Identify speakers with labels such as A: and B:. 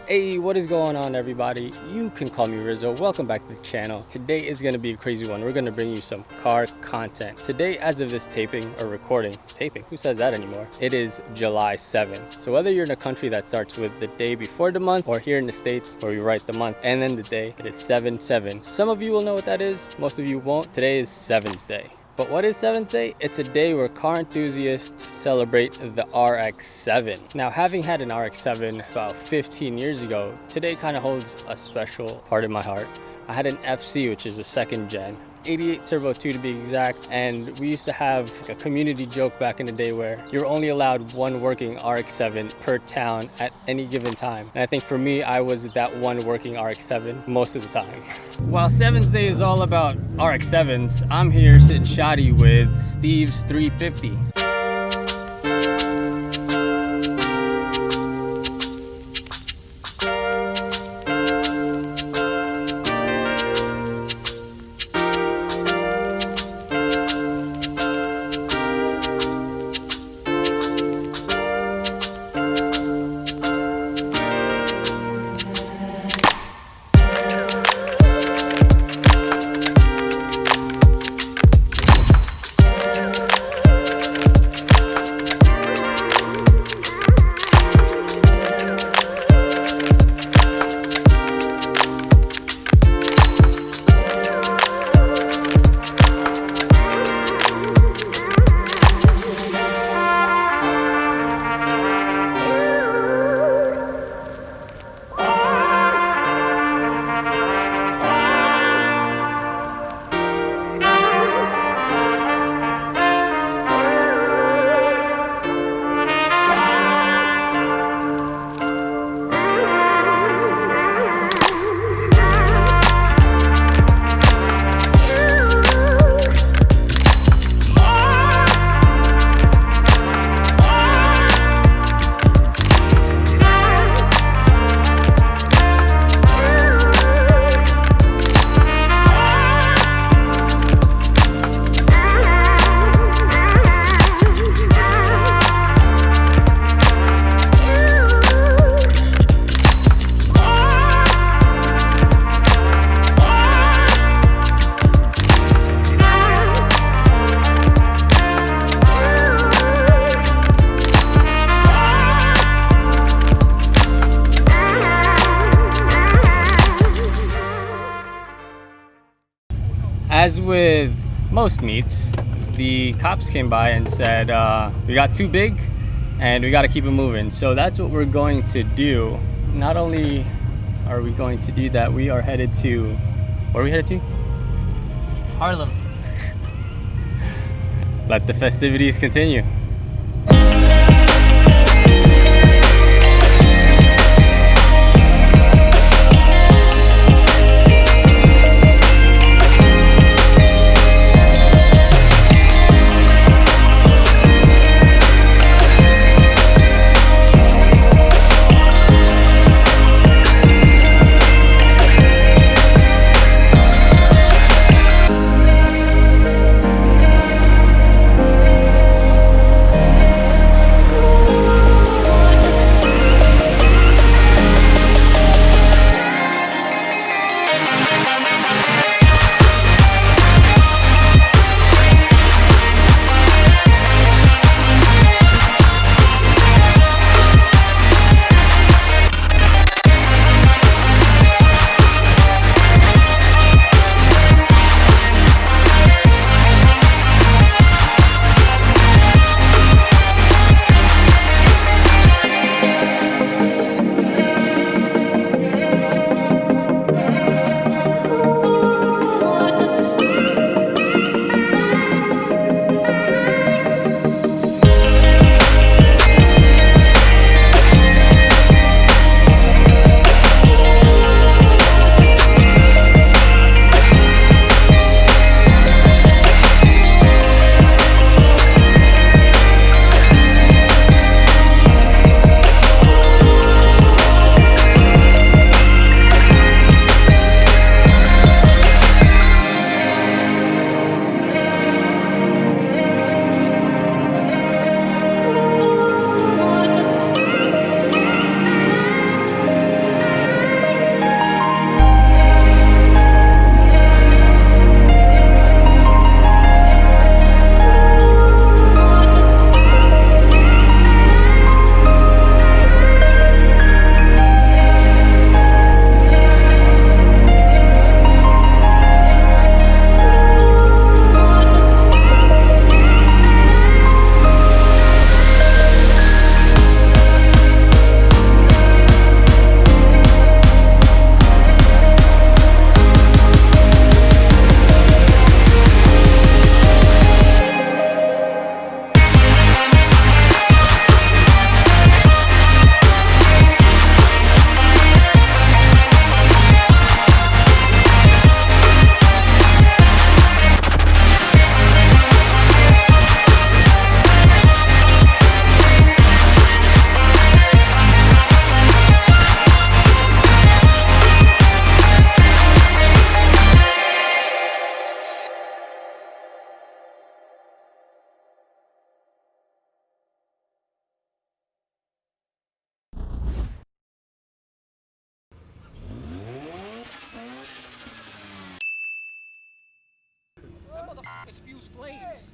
A: Hey, what is going on, everybody? You can call me Rizzo. Welcome back to the channel. Today is going to be a crazy one. We're going to bring you some car content. Today, as of this taping or recording, who says that anymore? It is July 7th. So whether you're in a country that starts with the day before the month, or here in the States where we write the month and then the day, it is 7/7. Some of you will know what that is. Most of you won't. Today is 7's Day. But what is 7's Day? It's a day where car enthusiasts celebrate the RX-7. Now, having had an RX-7 about 15 years ago, today kind of holds a special part in my heart. I had an FC, which is a second gen, 88 Turbo 2 to be exact, and we used to have a community joke back in the day where you're only allowed one working RX-7 per town at any given time. And I think for me, I was that one working RX-7 most of the time. While 7's Day is all about RX-7s, I'm here sitting shoddy with Steve's 350. As with most meets, the cops came by and said, we got too big and we got to keep it moving. So that's what we're going to do. Not only are we going to do that, we are headed to, where are we headed to?
B: Harlem.
A: Let the festivities continue.
C: spews flames.